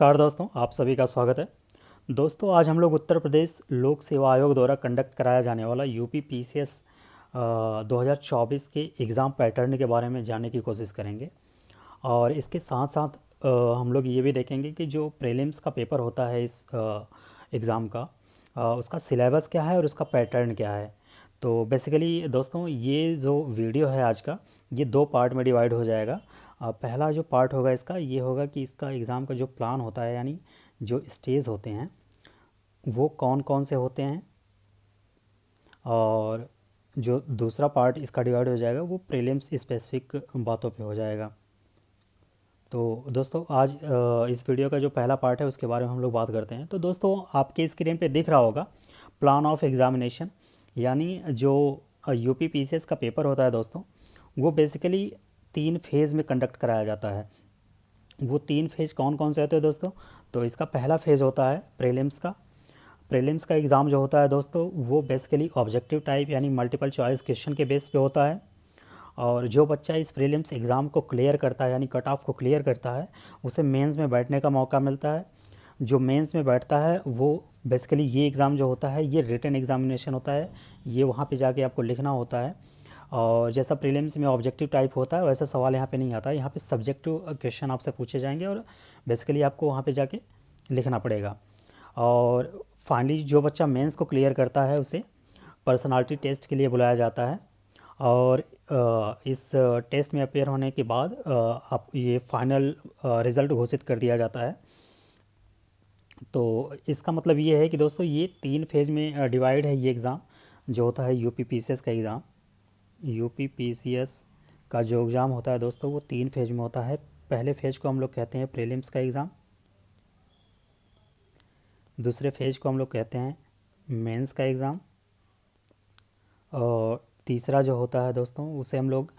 नमस्कार दोस्तों, आप सभी का स्वागत है। दोस्तों, आज हम लोग उत्तर प्रदेश लोक सेवा आयोग द्वारा कंडक्ट कराया जाने वाला यूपी पीसीएस 2024 के एग्ज़ाम पैटर्न के बारे में जानने की कोशिश करेंगे। और इसके साथ साथ हम लोग ये भी देखेंगे कि जो प्रीलिम्स का पेपर होता है इस एग्ज़ाम का, उसका सिलेबस क्या है और उसका पैटर्न क्या है। तो बेसिकली दोस्तों, ये जो वीडियो है आज का, ये दो पार्ट में डिवाइड हो जाएगा। पहला जो पार्ट होगा इसका, ये होगा कि इसका एग्ज़ाम का जो प्लान होता है, यानी जो स्टेज होते हैं वो कौन कौन से होते हैं। और जो दूसरा पार्ट इसका डिवाइड हो जाएगा वो प्रीलिम्स स्पेसिफिक बातों पे हो जाएगा। तो दोस्तों, आज इस वीडियो का जो पहला पार्ट है उसके बारे में हम लोग बात करते हैं। तो दोस्तों, आपके स्क्रीन पे दिख रहा होगा प्लान ऑफ एग्ज़ामिनेशन, यानी जो यूपी पीसीएस का पेपर होता है दोस्तों, वो बेसिकली 3 फेज़ में कंडक्ट कराया जाता है। वो 3 फेज़ कौन कौन से होते हैं दोस्तों? तो इसका पहला फेज़ होता है प्रीलिम्स का। प्रीलिम्स का एग्ज़ाम जो होता है दोस्तों, वो बेसिकली ऑब्जेक्टिव टाइप यानी मल्टीपल चॉइस क्वेश्चन के बेस पे होता है। और जो बच्चा इस प्रीलिम्स एग्ज़ाम को क्लियर करता है, यानी कट ऑफ को क्लियर करता है, उसे मेंस में बैठने का मौका मिलता है। जो मेंस में बैठता है वो बेसिकली, ये एग्ज़ाम जो होता है ये रिटन एग्ज़ामिनेशन होता है। ये वहाँ पे जाके आपको लिखना होता है। और जैसा प्रीलिम्स में ऑब्जेक्टिव टाइप होता है वैसा सवाल यहाँ पे नहीं आता है। यहाँ पे सब्जेक्टिव क्वेश्चन आपसे पूछे जाएंगे और बेसिकली आपको वहाँ पे जाके लिखना पड़ेगा। और फाइनली जो बच्चा मेंस को क्लियर करता है उसे पर्सनालिटी टेस्ट के लिए बुलाया जाता है। और इस टेस्ट में अपेयर होने के बाद आप ये फाइनल रिज़ल्ट घोषित कर दिया जाता है। तो इसका मतलब ये है कि दोस्तों, ये 3 फेज़ में डिवाइड है ये एग्ज़ाम जो होता है यूपी पीसीएस का एग्ज़ाम। यूपी पीसीएस का जो एग्ज़ाम होता है दोस्तों, वो 3 फेज़ में होता है। पहले फेज़ को हम लोग कहते हैं प्रीलिम्स का एग्ज़ाम, दूसरे फेज़ को हम लोग कहते हैं मेंस का एग्ज़ाम, और तीसरा जो होता है दोस्तों उसे हम लोग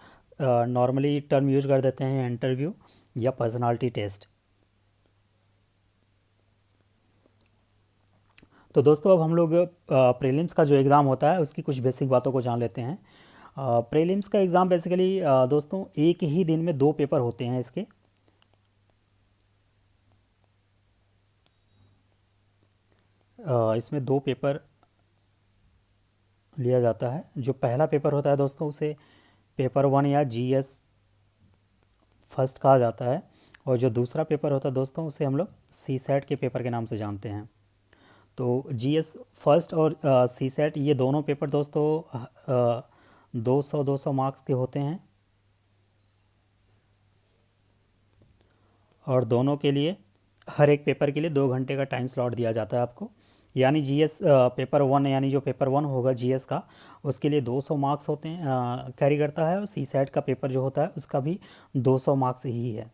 नॉर्मली टर्म यूज कर देते हैं इंटरव्यू या पर्सनालिटी टेस्ट। तो दोस्तों, अब हम लोग प्रीलिम्स का जो एग्ज़ाम होता है उसकी कुछ बेसिक बातों को जान लेते हैं। प्रीलिम्स का एग्ज़ाम बेसिकली दोस्तों, एक ही दिन में 2 पेपर होते हैं इसके। इसमें 2 पेपर लिया जाता है। जो पहला पेपर होता है दोस्तों, उसे पेपर 1 या जीएस फर्स्ट कहा जाता है। और जो दूसरा पेपर होता है दोस्तों, उसे हम लोग सी सेट के पेपर के नाम से जानते हैं। तो जीएस फर्स्ट और सी सेट, ये दोनों पेपर दोस्तों 200 मार्क्स के होते हैं। और दोनों के लिए, हर एक पेपर के लिए 2 घंटे का टाइम स्लॉट दिया जाता है आपको। यानी जीएस पेपर 1, यानी जो पेपर 1 होगा जीएस का, उसके लिए 200 मार्क्स होते हैं, कैरी करता है। और सी सेट का पेपर जो होता है उसका भी 200 मार्क्स ही है।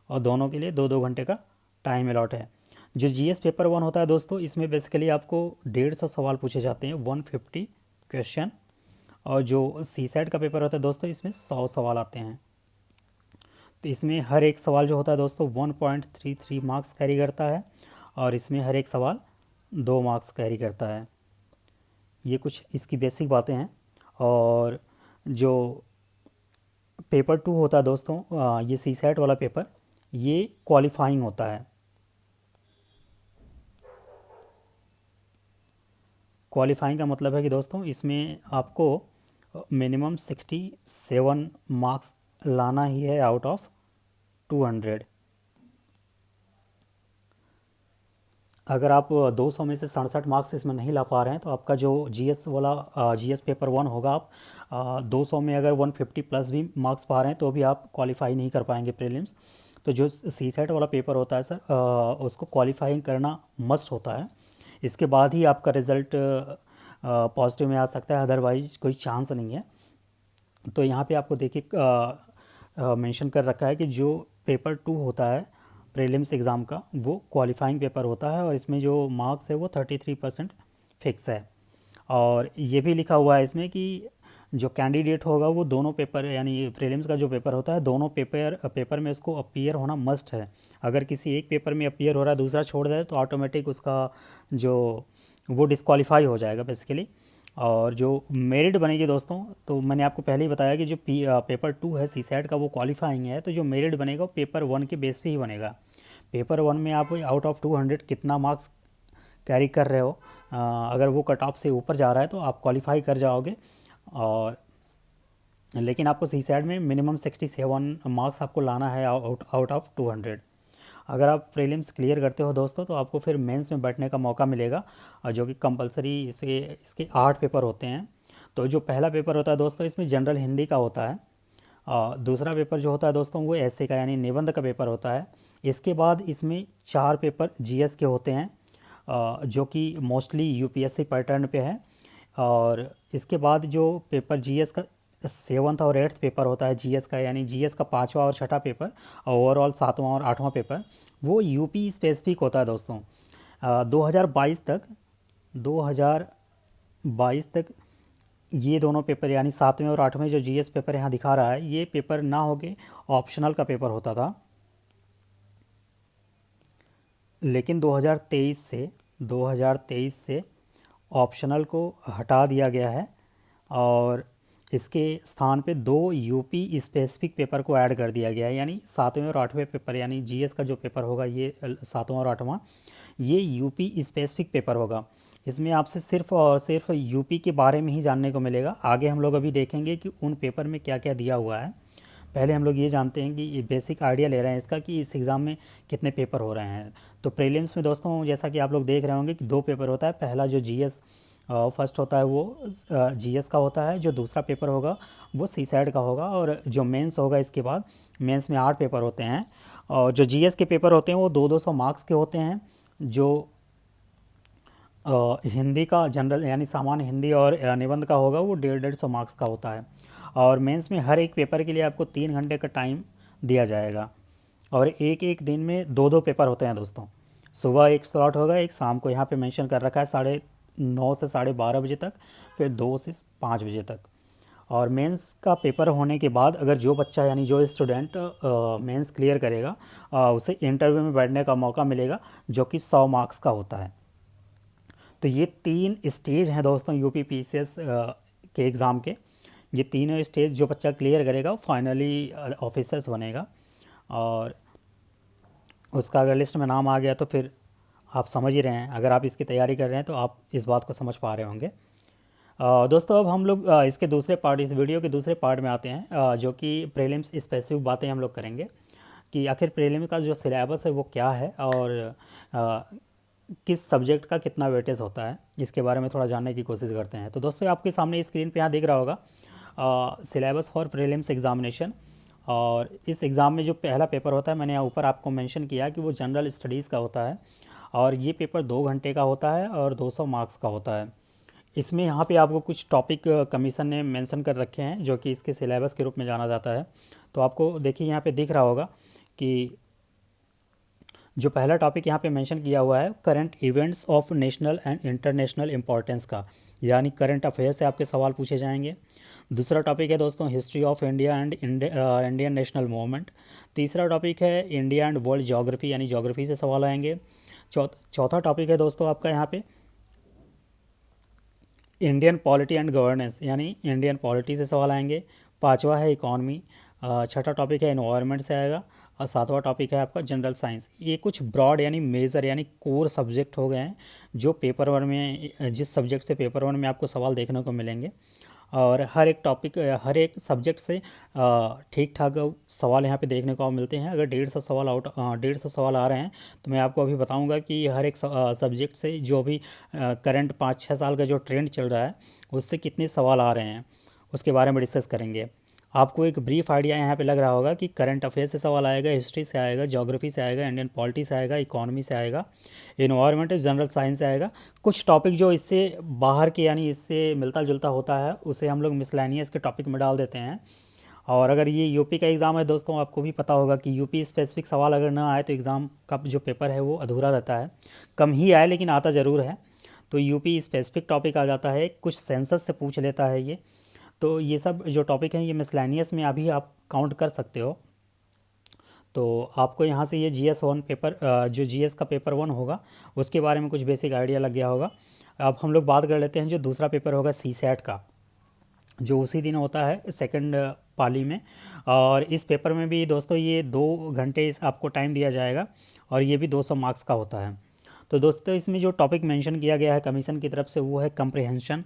और दोनों के लिए 2-2 घंटे का टाइम अलॉट है। जो जीएस पेपर 1 होता है दोस्तों, इसमें बेसिकली आपको 150 सवाल पूछे जाते हैं, 150 क्वेश्चन। और जो सी सेट का पेपर होता है दोस्तों, इसमें 100 सवाल आते हैं। तो इसमें हर एक सवाल जो होता है दोस्तों 1.33 मार्क्स कैरी करता है। और इसमें हर एक सवाल 2 मार्क्स कैरी करता है। ये कुछ इसकी बेसिक बातें हैं। और जो पेपर 2 होता है दोस्तों, ये सी सेट वाला पेपर, ये क्वालिफाइंग होता है। क्वालिफाइंग का मतलब है कि दोस्तों, इसमें आपको मिनिमम 67 मार्क्स लाना ही है आउट ऑफ 200। अगर आप 200 में से 67 मार्क्स इसमें नहीं ला पा रहे हैं तो आपका जो जीएस वाला जीएस पेपर 1 होगा, आप 200 में अगर 150 प्लस भी मार्क्स पा रहे हैं तो भी आप क्वालिफाई नहीं कर पाएंगे प्रीलिम्स। तो जो सी सेट वाला पेपर होता है सर, उसको क्वालिफाइंग करना मस्ट होता है। इसके बाद ही आपका रिज़ल्ट पॉजिटिव में आ सकता है, अदरवाइज कोई चांस नहीं है। तो यहाँ पे आपको देखिए मेंशन कर रखा है कि जो पेपर 2 होता है प्रीलिम्स एग्ज़ाम का, वो क्वालिफाइंग पेपर होता है। और इसमें जो मार्क्स है वो 33% फिक्स है। और ये भी लिखा हुआ है इसमें कि जो कैंडिडेट होगा वो दोनों पेपर, यानी प्रीलिम्स का जो पेपर होता है, दोनों पेपर में उसको अपीयर होना मस्ट है। अगर किसी एक पेपर में अपीयर हो रहा है, दूसरा छोड़ दे तो ऑटोमेटिक उसका जो वो डिस्क्वालीफाई हो जाएगा बेसिकली। और जो मेरिट बनेगी दोस्तों, तो मैंने आपको पहले ही बताया कि जो पेपर 2 है सी सेट का, वो क्वालिफाइंग है। तो जो मेरिट बनेगा वो पेपर 1 के बेस पे ही बनेगा। पेपर 1 में आप आउट ऑफ 200 कितना मार्क्स कैरी कर रहे हो। अगर वो कट ऑफ से ऊपर जा रहा है तो आप क्वालिफाई कर जाओगे। और लेकिन आपको सी सैट में मिनिमम 67 मार्क्स आपको लाना है आउट ऑफ 200। अगर आप प्रीलिम्स क्लियर करते हो दोस्तों तो आपको फिर मेंस में बैठने का मौका मिलेगा, जो कि कंपलसरी इसके 8 पेपर होते हैं। तो जो पहला पेपर होता है दोस्तों इसमें जनरल हिंदी का होता है। दूसरा पेपर जो होता है दोस्तों वो ऐसे का यानी निबंध का पेपर होता है। इसके बाद इसमें 4 पेपर जीएस के होते हैं, जो कि मोस्टली यूपीएससी पैटर्न पे है। और इसके बाद जो पेपर जीएस का 7th और 8th पेपर होता है जीएस का, यानी जीएस का 5वां और 6ठा पेपर, ओवरऑल 7वां और 8वां पेपर, वो यूपी स्पेसिफिक होता है दोस्तों। 2022 तक ये दोनों पेपर यानी 7वें और 8वें जो जीएस पेपर यहाँ दिखा रहा है, ये पेपर ना होके ऑप्शनल का पेपर होता था। लेकिन 2023 से ऑप्शनल को हटा दिया गया है और इसके स्थान पे 2 यूपी स्पेसिफिक पेपर को ऐड कर दिया गया है। यानी 7वें और 8वें पेपर यानी जीएस का जो पेपर होगा ये 7वां और 8वां, ये यूपी स्पेसिफिक पेपर होगा। इसमें आपसे सिर्फ और सिर्फ यूपी के बारे में ही जानने को मिलेगा। आगे हम लोग अभी देखेंगे कि उन पेपर में क्या क्या दिया हुआ है। पहले हम लोग ये जानते हैं कि ये बेसिक आइडिया ले रहे हैं इसका कि इस एग्ज़ाम में कितने पेपर हो रहे हैं। तो प्रीलिम्स में दोस्तों जैसा कि आप लोग देख रहे होंगे कि 2 पेपर होता है। पहला जो जीएस फर्स्ट होता है वो जीएस का होता है। जो दूसरा पेपर होगा वो सी सैट का होगा। और जो मेंस होगा इसके बाद, मेंस में 8 पेपर होते हैं। और जो जीएस के पेपर होते हैं वो 200 मार्क्स के होते हैं। जो हिंदी का जनरल यानी सामान्य हिंदी और निबंध का होगा वो 150 मार्क्स का होता है। और मेंस में हर एक पेपर के लिए आपको 3 घंटे का टाइम दिया जाएगा। और एक एक दिन में 2 पेपर होते हैं दोस्तों। सुबह एक स्लॉट होगा, एक शाम को यहाँ पे मेंशन कर रखा है 9:30 से 12:30 बजे तक, फिर 2 से 5 बजे तक। और मेंस का पेपर होने के बाद अगर जो बच्चा यानी जो स्टूडेंट मेंस क्लियर करेगा, उसे इंटरव्यू में बैठने का मौका मिलेगा, जो कि 100 मार्क्स का होता है। तो ये 3 स्टेज हैं दोस्तों यूपी पीसीएस के एग्ज़ाम के। ये तीनों स्टेज जो बच्चा क्लियर करेगा वो फाइनली ऑफिसर्स बनेगा। और उसका अगर लिस्ट में नाम आ गया तो फिर आप समझ ही रहे हैं, अगर आप इसकी तैयारी कर रहे हैं तो आप इस बात को समझ पा रहे होंगे। दोस्तों अब हम लोग इसके दूसरे पार्ट, इस वीडियो के दूसरे पार्ट में आते हैं, जो कि प्रीलिम्स स्पेसिफिक बातें हम लोग करेंगे कि आखिर प्रीलिम का जो सिलेबस है वो क्या है और किस सब्जेक्ट का कितना वेटेज होता है, इसके बारे में थोड़ा जानने की कोशिश करते हैं। तो दोस्तों आपके सामने स्क्रीन पे यहाँ दिख रहा होगा सिलेबस फॉर प्रीलिम्स एग्जामिनेशन। और इस एग्ज़ाम में जो पहला पेपर होता है, मैंने यहाँ ऊपर आपको मेंशन किया कि वो जनरल स्टडीज़ का होता है। और ये पेपर 2 घंटे का होता है और 200 मार्क्स का होता है। इसमें यहाँ पे आपको कुछ टॉपिक कमीशन ने मेंशन कर रखे हैं जो कि इसके सिलेबस के रूप में जाना जाता है। तो आपको देखिए यहाँ पे दिख रहा होगा कि जो पहला टॉपिक यहाँ पे मेंशन किया हुआ है current events of national and international importance का, यानी करंट अफेयर से आपके सवाल पूछे जाएंगे। दूसरा टॉपिक है दोस्तों history of India and Indian national movement. तीसरा टॉपिक है इंडिया एंड वर्ल्ड ज्योग्राफी, यानी ज्योग्राफी से सवाल आएंगे। चौथा टॉपिक है दोस्तों आपका यहाँ पे इंडियन पॉलिटी एंड गवर्नेंस, यानी इंडियन पॉलिटी से सवाल आएंगे। पांचवा है इकॉनमी। छठा टॉपिक है एनवायरनमेंट से आएगा। और सातवां टॉपिक है आपका जनरल साइंस। ये कुछ ब्रॉड यानी मेजर यानी कोर सब्जेक्ट हो गए हैं जो पेपर वन में, जिस सब्जेक्ट से पेपर वन में आपको सवाल देखने को मिलेंगे। और हर एक टॉपिक, हर एक सब्जेक्ट से ठीक ठाक सवाल यहाँ पे देखने को मिलते हैं। अगर 150 सवाल आ रहे हैं तो मैं आपको अभी बताऊंगा कि हर एक सब्जेक्ट से जो भी करंट 5-6 साल का जो ट्रेंड चल रहा है उससे कितने सवाल आ रहे हैं उसके बारे में डिस्कस करेंगे। आपको एक ब्रीफ आइडिया यहाँ पे लग रहा होगा कि करंट अफेयर से सवाल आएगा, हिस्ट्री से आएगा, ज्योग्राफी से आएगा, इंडियन पॉलिटी से आएगा, इकोनॉमी से आएगा, इन्वायरमेंट जनरल साइंस से आएगा। कुछ टॉपिक जो इससे बाहर के यानी इससे मिलता जुलता होता है उसे हम लोग मिसलेनियस के टॉपिक में डाल देते हैं। और अगर ये यूपी का एग्ज़ाम है दोस्तों, आपको भी पता होगा कि यूपी स्पेसिफिक सवाल अगर ना आए तो एग्ज़ाम का जो पेपर है वो अधूरा रहता है। कम ही आए लेकिन आता ज़रूर है। तो यूपी स्पेसिफिक टॉपिक आ जाता है, कुछ सेंसस से पूछ लेता है ये। तो ये सब जो टॉपिक हैं ये मिसलेनियस में अभी आप काउंट कर सकते हो। तो आपको यहाँ से ये GS1 पेपर, जो GS का पेपर 1 होगा उसके बारे में कुछ बेसिक आइडिया लग गया होगा। अब हम लोग बात कर लेते हैं जो दूसरा पेपर होगा सी सैट का, जो उसी दिन होता है सेकंड पाली में। और इस पेपर में भी दोस्तों ये 2 घंटे आपको टाइम दिया जाएगा और ये भी 200 मार्क्स का होता है। तो दोस्तों इसमें जो टॉपिक मेंशन किया गया है कमीशन की तरफ से वो है comprehension,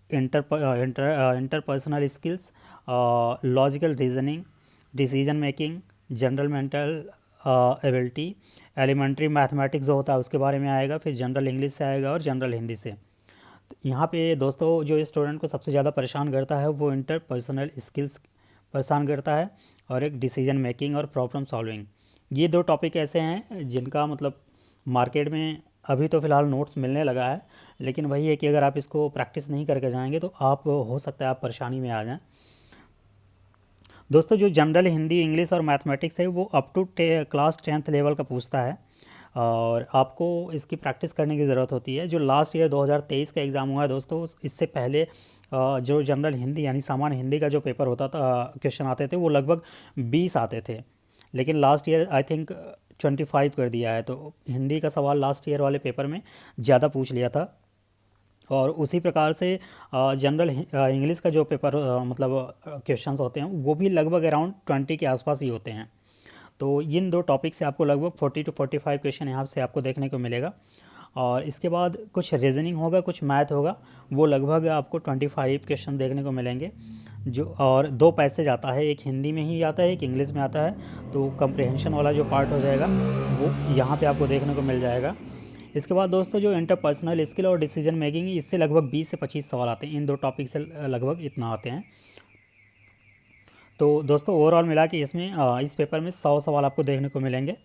interpersonal skills, logical reasoning, decision making, general mental ability, elementary mathematics जो होता है उसके बारे में आएगा, फिर जनरल इंग्लिश से आएगा और जनरल हिंदी से। तो यहाँ पे दोस्तों जो स्टूडेंट को सबसे ज़्यादा परेशान करता है वो इंटरपर्सनल स्किल्स परेशान करता है और एक डिसीजन मेकिंग और प्रॉब्लम सॉल्विंग। ये 2 टॉपिक ऐसे हैं जिनका मतलब मार्केट में अभी तो फ़िलहाल नोट्स मिलने लगा है, लेकिन वही है कि अगर आप इसको प्रैक्टिस नहीं करके जाएंगे तो आप हो सकता है आप परेशानी में आ जाएं। दोस्तों जो जनरल हिंदी, इंग्लिश और मैथमेटिक्स है वो up to class 10th level का पूछता है और आपको इसकी प्रैक्टिस करने की ज़रूरत होती है। जो लास्ट ईयर 2023 का एग्ज़ाम हुआ है दोस्तों, इससे पहले जो जनरल हिंदी यानी सामान्य हिंदी का जो पेपर होता था, क्वेश्चन आते थे वो लगभग 20 आते थे, लेकिन लास्ट ईयर आई थिंक 25 कर दिया है। तो हिंदी का सवाल लास्ट ईयर वाले पेपर में ज़्यादा पूछ लिया था और उसी प्रकार से जनरल इंग्लिश का जो पेपर मतलब क्वेश्चंस होते हैं वो भी लगभग अराउंड 20 के आसपास ही होते हैं। तो इन 2 टॉपिक से आपको लगभग 40 to 45 क्वेश्चन यहाँ से आपको देखने को मिलेगा और इसके बाद कुछ रीजनिंग होगा, कुछ मैथ होगा, वो लगभग आपको 25 क्वेश्चन देखने को मिलेंगे। जो और 2 पैसेज आता है, एक हिंदी में ही आता है, एक इंग्लिश में आता है। तो कंप्रिहेंशन वाला जो पार्ट हो जाएगा वो यहाँ पे आपको देखने को मिल जाएगा। इसके बाद दोस्तों जो इंटरपर्सनल स्किल और डिसीजन मेकिंग, इससे लगभग 20 से 25 सवाल आते हैं। इन 2 टॉपिक से लगभग इतना आते हैं। तो दोस्तों ओवरऑल मिला के इसमें इस पेपर में 100 सवाल आपको देखने को मिलेंगे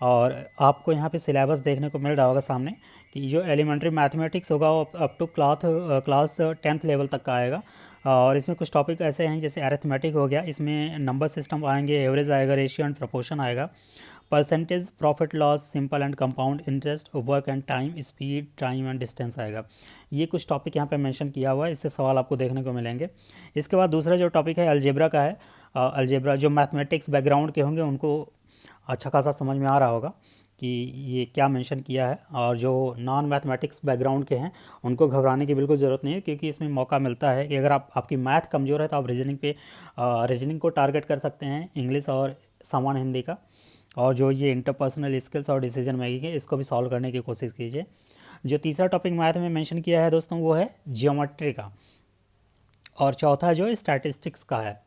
और आपको यहाँ पे सिलेबस देखने को मिल रहा होगा सामने कि जो एलिमेंट्री मैथमेटिक्स होगा वो up to class 10th level तक का आएगा और इसमें कुछ टॉपिक ऐसे हैं जैसे अरिथमेटिक हो गया, इसमें नंबर सिस्टम आएंगे, एवरेज आएगा, रेशियो एंड प्रोपोर्शन आएगा, percentage, profit loss, simple and compound interest, work and time, speed, time and distance आएगा। ये कुछ टॉपिक यहाँ पे मेंशन किया हुआ है, इससे सवाल आपको देखने को मिलेंगे। इसके बाद दूसरा जो टॉपिक है अलजेब्रा का है। अलजेब्रा जो मैथमेटिक्स बैकग्राउंड के होंगे उनको अच्छा खासा समझ में आ रहा होगा कि ये क्या मेंशन किया है और जो नॉन मैथमेटिक्स बैकग्राउंड के हैं उनको घबराने की बिल्कुल ज़रूरत नहीं है, क्योंकि इसमें मौका मिलता है कि अगर आपकी मैथ कमज़ोर है तो आप रीजनिंग को टारगेट कर सकते हैं, इंग्लिश और सामान्य हिंदी का। और जो ये इंटरपर्सनल स्किल्स और डिसीजन मेकिंग है इसको भी सॉल्व करने की कोशिश कीजिए। जो तीसरा टॉपिक मैथ में मेंशन किया है दोस्तों वो है जियोमेट्री का और चौथा जो स्टैटिस्टिक्स का है।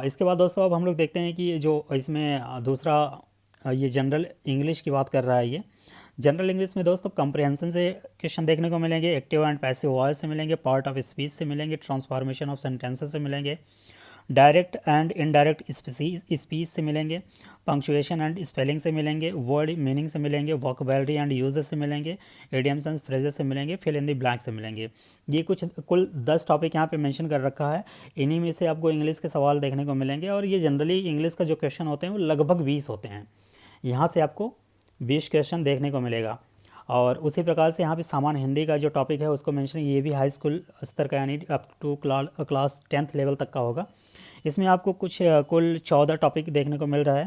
इसके बाद दोस्तों अब हम लोग देखते हैं कि जो इसमें दूसरा ये जनरल इंग्लिश की बात कर रहा है। ये जनरल इंग्लिश में दोस्तों कंप्रिहेंशन से क्वेश्चन देखने को मिलेंगे, एक्टिव एंड पैसिव वॉइस से मिलेंगे, पार्ट ऑफ स्पीच से मिलेंगे, ट्रांसफॉर्मेशन ऑफ सेंटेंसेस से मिलेंगे, डायरेक्ट एंड इनडायरेक्ट स्पीच से मिलेंगे, पंक्चुएशन एंड स्पेलिंग से मिलेंगे, वर्ड मीनिंग से मिलेंगे, वोकैबुलरी एंड यूजेस से मिलेंगे, इडियम्स एंड फ्रेजेस से मिलेंगे, फिल इन द ब्लैंक से मिलेंगे। ये कुछ कुल 10 टॉपिक यहाँ पे मेंशन कर रखा है। इन्हीं में से आपको इंग्लिश के सवाल देखने को मिलेंगे और ये जनरली इंग्लिश का जो क्वेश्चन होते हैं वो लगभग 20 होते हैं। यहाँ से आपको 20 क्वेश्चन देखने को मिलेगा और उसी प्रकार से यहाँ पे सामान्य हिंदी का जो टॉपिक है उसको मेंशन, ये भी हाई स्कूल स्तर का यानी up to class 10th level तक का होगा। इसमें आपको कुछ कुल 14 टॉपिक देखने को मिल रहा है।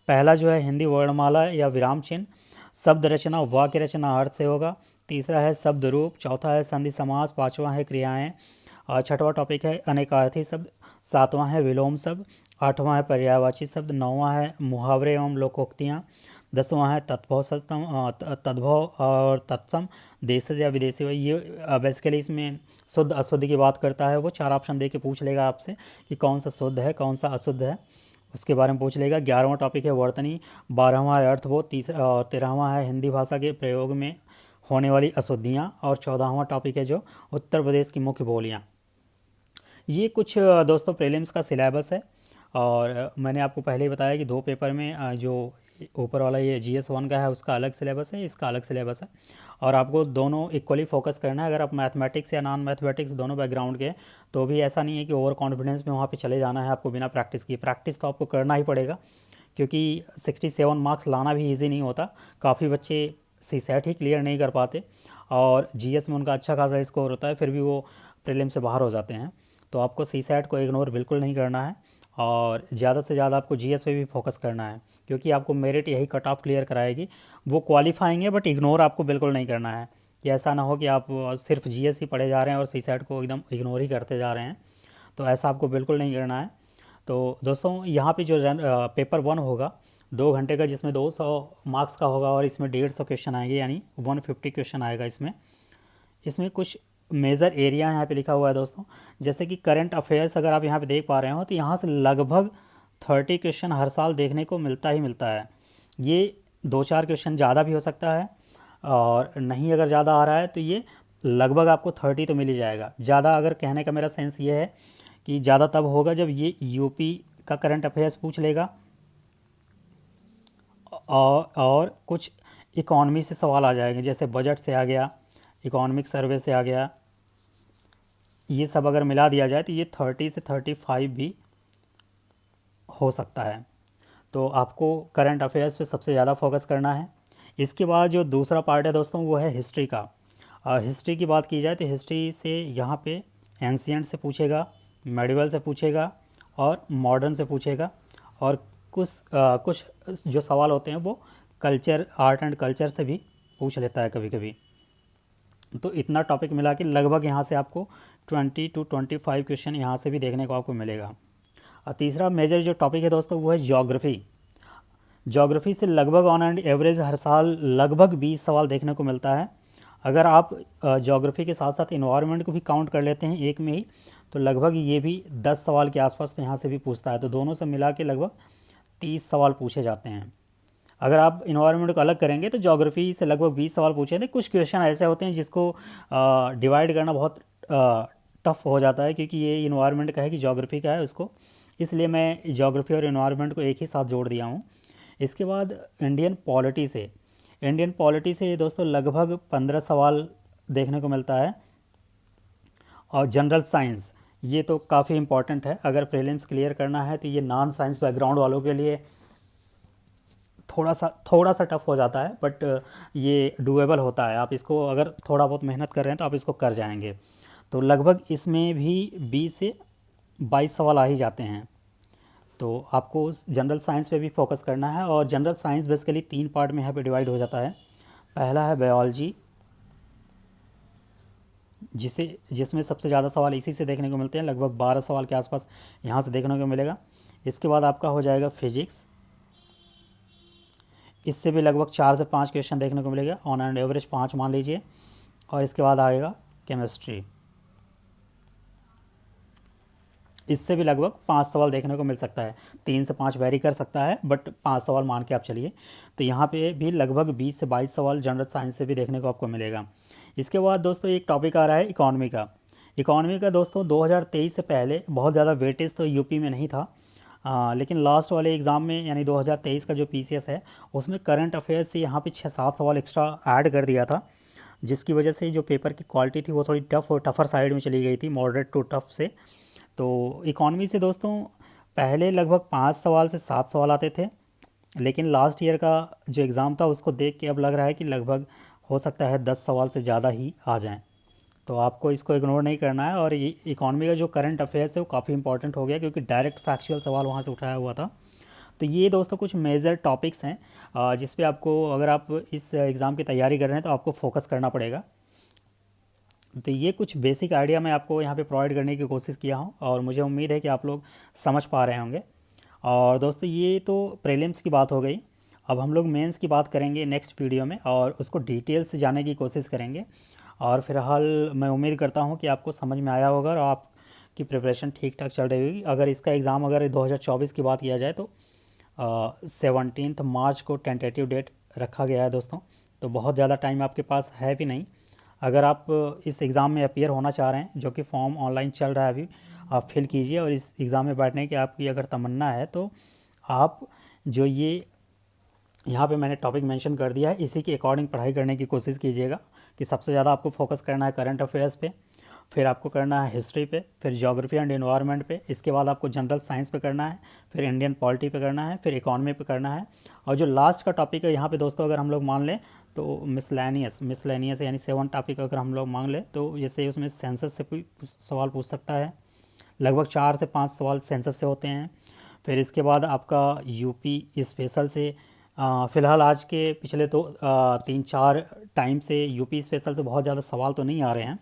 पहला जो है हिंदी वर्णमाला या विराम चिन्ह, शब्द रचना, वाक्य रचना अर्थ से होगा, तीसरा है शब्द रूप, चौथा है संधि समास, पाँचवा है क्रियाएं, और छठवां टॉपिक है अनेकार्थी शब्द, सातवां है विलोम शब्द, आठवां है पर्यायवाची शब्द, नौवां है मुहावरे एवं लोकोक्तियाँ, 10वां है तद्भव और तत्सम, देशज या विदेशी। ये बेसिकली इसमें शुद्ध अशुद्ध की बात करता है। वो 4 ऑप्शन दे के पूछ लेगा आपसे कि कौन सा शुद्ध है कौन सा अशुद्ध है, उसके बारे में पूछ लेगा। 11वां टॉपिक है वर्तनी, 12वां है अर्थबोध, तीसरा और 13वां है हिंदी भाषा के प्रयोग में होने वाली अशुद्धियाँ, और 14वां टॉपिक है जो उत्तर प्रदेश की मुख्य बोलियाँ। ये कुछ दोस्तों प्रीलिम्स का सिलेबस है और मैंने आपको पहले ही बताया कि 2 पेपर में जो ऊपर वाला ये GS1 का है उसका अलग सिलेबस है, इसका अलग सिलेबस है और आपको दोनों इक्वली फोकस करना है। अगर आप मैथमेटिक्स या नॉन मैथमेटिक्स दोनों बैकग्राउंड के, तो भी ऐसा नहीं है कि ओवर कॉन्फिडेंस में वहाँ पे चले जाना है आपको बिना प्रैक्टिस किए। प्रैक्टिस तो आपको करना ही पड़ेगा, क्योंकि 67 मार्क्स लाना भी ईजी नहीं होता। काफ़ी बच्चे CSAT ही क्लियर नहीं कर पाते और GS में उनका अच्छा खासा स्कोर होता है, फिर भी वो प्रीलिम से बाहर हो जाते हैं। तो आपको CSAT को इग्नोर बिल्कुल नहीं करना है और ज़्यादा से ज़्यादा आपको GS पे भी फोकस करना है, क्योंकि आपको मेरिट यही कट ऑफ क्लियर कराएगी। वो क्वालिफाइंग है बट इग्नोर आपको बिल्कुल नहीं करना है, कि ऐसा ना हो कि आप सिर्फ GS ही पढ़े जा रहे हैं और CSAT को एकदम इग्नोर ही करते जा रहे हैं। तो ऐसा आपको बिल्कुल नहीं करना है। तो दोस्तों यहाँ पे जो पेपर 1 होगा 2 घंटे का, जिसमें 200 मार्क्स का होगा और इसमें 150 क्वेश्चन आएंगे, यानी 150 क्वेश्चन आएगा इसमें। इसमें कुछ मेजर एरिया यहाँ पे लिखा हुआ है दोस्तों, जैसे कि करंट अफेयर्स अगर आप यहाँ पे देख पा रहे हो तो यहाँ से लगभग 30 क्वेश्चन हर साल देखने को मिलता ही मिलता है। ये 2-4 क्वेश्चन ज़्यादा भी हो सकता है, और नहीं अगर ज़्यादा आ रहा है तो ये लगभग आपको 30 तो मिल ही जाएगा। ज़्यादा अगर कहने का मेरा सेंस ये है कि ज़्यादा तब होगा जब ये यूपी का करंट अफेयर्स पूछ लेगा, और कुछ इकॉनमी से सवाल आ जाएंगे, जैसे बजट से आ गया, इकोनॉमिक सर्वे से आ गया। ये सब अगर मिला दिया जाए तो ये 30 से 35 भी हो सकता है। तो आपको करंट अफेयर्स पे सबसे ज़्यादा फोकस करना है। इसके बाद जो दूसरा पार्ट है दोस्तों वो है हिस्ट्री का। हिस्ट्री की बात की जाए तो हिस्ट्री से यहाँ पे एंशिएंट से पूछेगा, मेडिवल से पूछेगा और मॉडर्न से पूछेगा, और कुछ जो सवाल होते हैं वो कल्चर, आर्ट एंड कल्चर से भी पूछ लेता है कभी कभी। तो इतना टॉपिक मिला के लगभग यहाँ से आपको 20 to 25 क्वेश्चन यहाँ से भी देखने को आपको मिलेगा। और तीसरा मेजर जो टॉपिक है दोस्तों वो है ज्योग्राफी। ज्योग्राफी से लगभग ऑन एंड एवरेज हर साल लगभग 20 सवाल देखने को मिलता है। अगर आप ज्योग्राफी के साथ साथ इन्वायरमेंट को भी काउंट कर लेते हैं एक में ही, तो लगभग ये भी 10 सवाल के आसपास तो यहाँ से भी पूछता है। तो दोनों से मिला के लगभग 30 सवाल पूछे जाते हैं। अगर आप इन्वायरमेंट को अलग करेंगे तो ज्योग्राफी से लगभग 20 सवाल पूछे थे। कुछ क्वेश्चन ऐसे होते हैं जिसको डिवाइड करना बहुत टफ हो जाता है, क्योंकि ये इन्वायरमेंट का है कि ज्योग्राफी का है उसको, इसलिए मैं ज्योग्राफी और इन्वायरमेंट को एक ही साथ जोड़ दिया हूँ। इसके बाद इंडियन पॉलिटी से दोस्तों लगभग 15 सवाल देखने को मिलता है। और जनरल साइंस, ये तो काफ़ी इंपॉर्टेंट है। अगर प्रीलिम्स क्लियर करना है तो ये नॉन साइंस बैकग्राउंड वालों के लिए थोड़ा सा टफ हो जाता है, बट ये डूएबल होता है। आप इसको अगर थोड़ा बहुत मेहनत कर रहे हैं तो आप इसको कर जाएंगे। तो लगभग इसमें भी 20 से 22 सवाल आ ही जाते हैं। तो आपको जनरल साइंस पे भी फोकस करना है। और जनरल साइंस बेसिकली 3 पार्ट में यहाँ पे डिवाइड हो जाता है। पहला है बायोलॉजी, जिसमें सबसे ज़्यादा सवाल इसी से देखने को मिलते हैं, लगभग 12 सवाल के आसपास यहाँ से देखने को मिलेगा। इसके बाद आपका हो जाएगा फिजिक्स, इससे भी लगभग 4 से 5 क्वेश्चन देखने को मिलेगा, ऑन एंड एवरेज 5 मान लीजिए। और इसके बाद आएगा केमिस्ट्री, इससे भी लगभग 5 सवाल देखने को मिल सकता है। 3 से 5 वेरी कर सकता है, बट 5 सवाल मान के आप चलिए। तो यहाँ पे भी लगभग 20 से 22 सवाल जनरल साइंस से भी देखने को आपको मिलेगा। इसके बाद दोस्तों एक टॉपिक आ रहा है इकॉनमी का दोस्तों 2023 से पहले बहुत ज़्यादा वेटेज तो यूपी में नहीं था, लेकिन लास्ट वाले एग्ज़ाम में यानी 2023 का जो पीसीएस है उसमें करंट अफेयर्स से यहाँ पे 6-7 सवाल एक्स्ट्रा ऐड कर दिया था, जिसकी वजह से जो पेपर की क्वालिटी थी वो थोड़ी टफ और टफर साइड में चली गई थी, मॉडरेट टू टफ से। तो इकॉनमी से दोस्तों पहले लगभग 5 सवाल से 7 सवाल आते थे, लेकिन लास्ट ईयर का जो एग्ज़ाम था उसको देख के अब लग रहा है कि लगभग हो सकता है 10 सवाल से ज़्यादा ही आ जाएं। तो आपको इसको इग्नोर नहीं करना है। और ये इकॉनमी का जो करंट अफेयर्स है वो काफ़ी इंपॉर्टेंट हो गया, क्योंकि डायरेक्ट फैक्चुअल सवाल वहाँ से उठाया हुआ था। तो ये दोस्तों कुछ मेजर टॉपिक्स हैं जिस पे आपको, अगर आप इस एग्ज़ाम की तैयारी कर रहे हैं तो आपको फोकस करना पड़ेगा। तो ये कुछ बेसिक आइडिया मैं आपको यहाँ पे प्रोवाइड करने की कोशिश किया हूँ, और मुझे उम्मीद है कि आप लोग समझ पा रहे होंगे। और दोस्तों ये तो प्रीलिम्स की बात हो गई। अब हम लोग मेंस की बात करेंगे नेक्स्ट वीडियो में, और उसको डिटेल से जानने की कोशिश करेंगे। और फिलहाल मैं उम्मीद करता हूँ कि आपको समझ में आया होगा और आपकी प्रिपरेशन ठीक ठाक चल रही होगी। अगर इसका एग्ज़ाम अगर 2024 की बात किया जाए तो 17 मार्च को टेंटेटिव डेट रखा गया है दोस्तों। तो बहुत ज़्यादा टाइम आपके पास है भी नहीं। अगर आप इस एग्ज़ाम में अपीयर होना चाह रहे हैं, जो कि फॉर्म ऑनलाइन चल रहा है अभी, आप फिल कीजिए। और इस एग्ज़ाम में बैठने की आपकी अगर तमन्ना है तो आप जो ये यहाँ पे मैंने टॉपिक मेंशन कर दिया है इसी के अकॉर्डिंग पढ़ाई करने की कोशिश कीजिएगा। कि सबसे ज़्यादा आपको फोकस करना है करंट अफेयर्स पे, फिर आपको करना है हिस्ट्री पे, फिर ज्योग्राफी एंड एनवायरनमेंट पे, इसके बाद आपको जनरल साइंस पे करना है, फिर इंडियन पॉलिटी पे करना है, फिर इकॉनमी पे करना है। और जो लास्ट का टॉपिक है यहाँ पे दोस्तों, अगर हम लोग मान लें तो मिसलेनियस यानी 7 टॉपिक अगर हम लोग मांग लें तो जैसे उसमें सेंसस से सवाल पूछ सकता है। लगभग 4 से 5 सवाल सेंसस से होते हैं। फिर इसके बाद आपका यूपी स्पेशल से, फ़िलहाल आज के पिछले तो 3-4 टाइम से यूपी स्पेशल से बहुत ज़्यादा सवाल तो नहीं आ रहे हैं,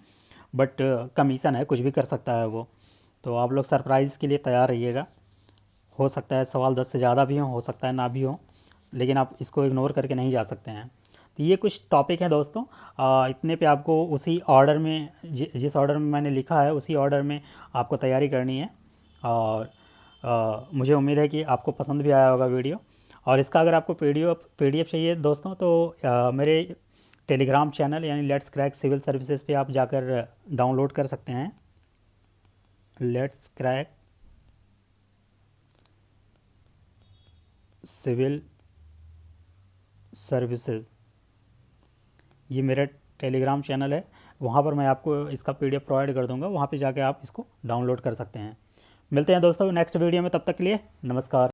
बट कमीशन है, कुछ भी कर सकता है वो। तो आप लोग सरप्राइज़ के लिए तैयार रहिएगा। हो सकता है सवाल 10 से ज़्यादा भी हो सकता है ना भी हो, लेकिन आप इसको इग्नोर करके नहीं जा सकते हैं। तो ये कुछ टॉपिक हैं दोस्तों, इतने पे आपको उसी ऑर्डर में जिस ऑर्डर में मैंने लिखा है उसी ऑर्डर में आपको तैयारी करनी है। और मुझे उम्मीद है कि आपको पसंद भी आया होगा वीडियो। और इसका अगर आपको पीडीएफ चाहिए दोस्तों तो मेरे टेलीग्राम चैनल यानी लेट्स क्रैक सिविल सर्विसेज पे आप जाकर डाउनलोड कर सकते हैं। लेट्स क्रैक सिविल सर्विसेज, ये मेरा टेलीग्राम चैनल है। वहाँ पर मैं आपको इसका पीडीएफ प्रोवाइड कर दूँगा, वहाँ पे जाके आप इसको डाउनलोड कर सकते हैं। मिलते हैं दोस्तों नेक्स्ट वीडियो में, तब तक के लिए नमस्कार।